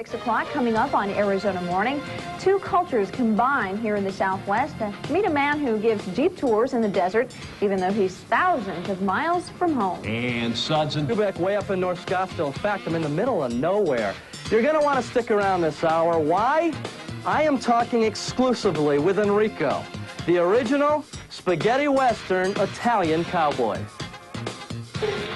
6 o'clock coming up on Arizona Morning. Two cultures combine here in the Southwest. Meet a man who gives Jeep tours in the desert, even though he's thousands of miles from home. And Suds and Quebec way up in North Scottsdale. In fact, I'm in the middle of nowhere. You're going to want to stick around this hour. Why? I am talking exclusively with Enrico, the original spaghetti western Italian cowboy.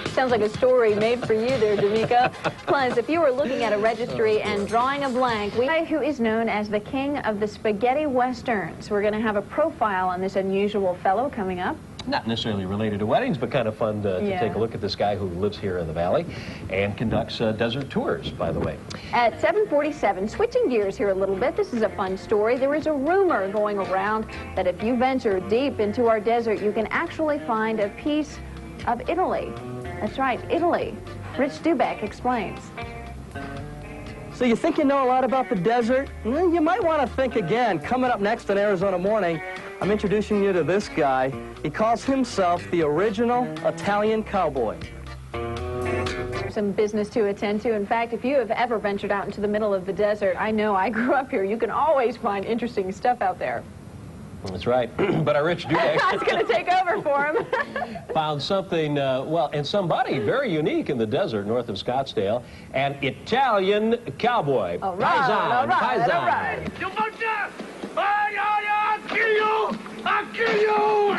Sounds like a story made for you there, D'Amico. Plus, if you were looking at a registry and drawing a blank, who is known as the king of the spaghetti westerns. We're going to have a profile on this unusual fellow coming up. Not necessarily related to weddings, but kind of fun to take a look at this guy who lives here in the valley and conducts desert tours, by the way. At 7:47, switching gears here a little bit, this is a fun story. There is a rumor going around that if you venture deep into our desert, you can actually find a piece of Italy. That's right, Italy. Rich Dubeck explains. So you think you know a lot about the desert? Well, you might want to think again. Coming up next on Arizona Morning, I'm introducing you to this guy. He calls himself the original Italian cowboy. Some business to attend to. In fact, if you have ever ventured out into the middle of the desert, I know I grew up here. You can always find interesting stuff out there. That's right. But our Rich Dubeck I was going to take over for him. found something, well, and somebody very unique in the desert north of Scottsdale, an Italian cowboy. All right, all right, all right. I'll kill you!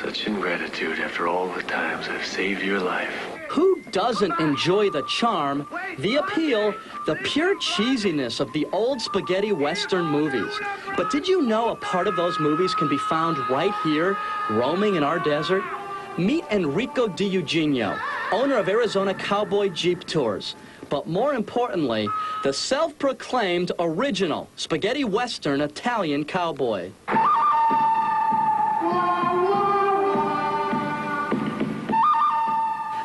Such ingratitude after all the times I've saved your life. Who doesn't enjoy the charm, the appeal, the pure cheesiness of the old spaghetti western movies? But did you know a part of those movies can be found right here, roaming in our desert? Meet Enrico Di Eugenio, owner of Arizona Cowboy Jeep Tours. But more importantly, the self-proclaimed original spaghetti western Italian cowboy.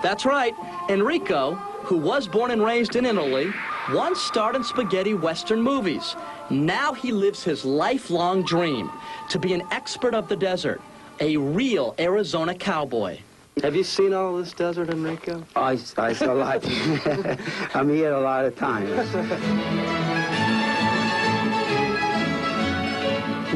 That's right, Enrico, who was born and raised in Italy, once starred in spaghetti western movies. Now he lives his lifelong dream to be an expert of the desert, a real Arizona cowboy. Have you seen all this desert, Enrico? I saw a lot. I'm here a lot of times.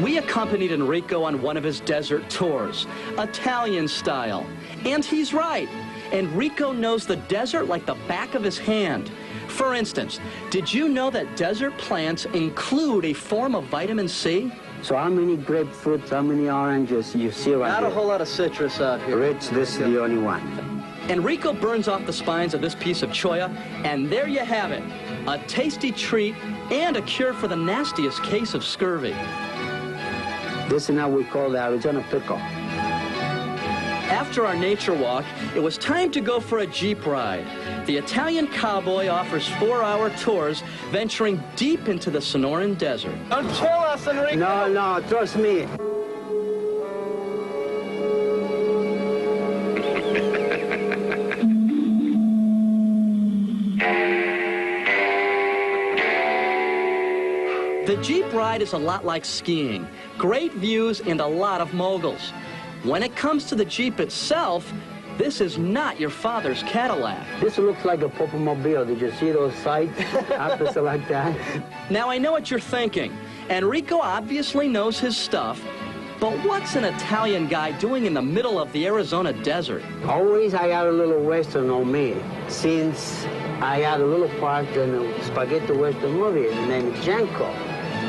We accompanied Enrico on one of his desert tours, Italian style. And he's right. Enrico knows the desert like the back of his hand. For instance, did you know that desert plants include a form of vitamin C? So how many grapefruits, how many oranges you see right Not here? a whole lot of citrus out here. Rich, this is the only one. Enrico burns off the spines of this piece of cholla, and there you have it. A tasty treat and a cure for the nastiest case of scurvy. This is now we call the Arizona pickle. After our nature walk, it was time to go for a Jeep ride. The Italian cowboy offers 4-hour tours venturing deep into the Sonoran Desert. Don't kill us, Enrico! No, trust me. The Jeep ride is a lot like skiing. Great views and a lot of moguls. When it comes to the Jeep itself, this is not your father's Cadillac. This looks like a Popomobile. Did you see those sights? Opposite like that? Now, I know what you're thinking. Enrico obviously knows his stuff, but what's an Italian guy doing in the middle of the Arizona desert? Always I got a little Western on me. Since I had a little part in a spaghetti Western movie named Janko.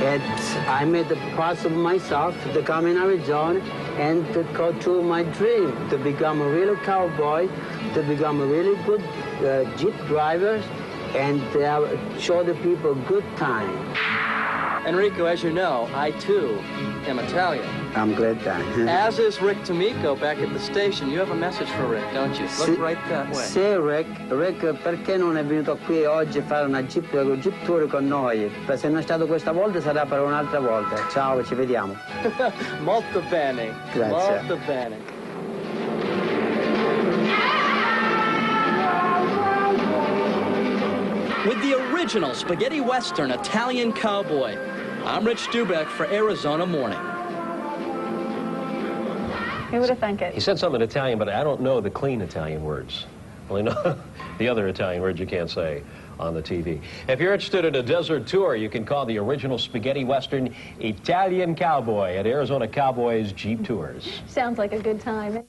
And I made the process of myself to come in Arizona and to go through my dream, to become a real cowboy, to become a really good Jeep driver, and show the people a good time. Enrico, as you know, I too am Italian. I'm glad that. As is Rick D'Amico back at the station. You have a message for Rick, don't you? Look right that way. Sì, Rick, perché non è venuto qui oggi a fare una Jeep tour con noi? Se non è stato questa volta sarà per un'altra volta. Ciao, ci vediamo. Molto bene. Grazie. Molto bene. With the original spaghetti western Italian cowboy, I'm Rich Dubeck for Arizona Morning. Who would have thunk it? He said something in Italian, but I don't know the clean Italian words. Well, no, the other Italian words you can't say on the TV. If you're interested in a desert tour, you can call the original spaghetti western Italian Cowboy at Arizona Cowboys Jeep Tours. Sounds like a good time.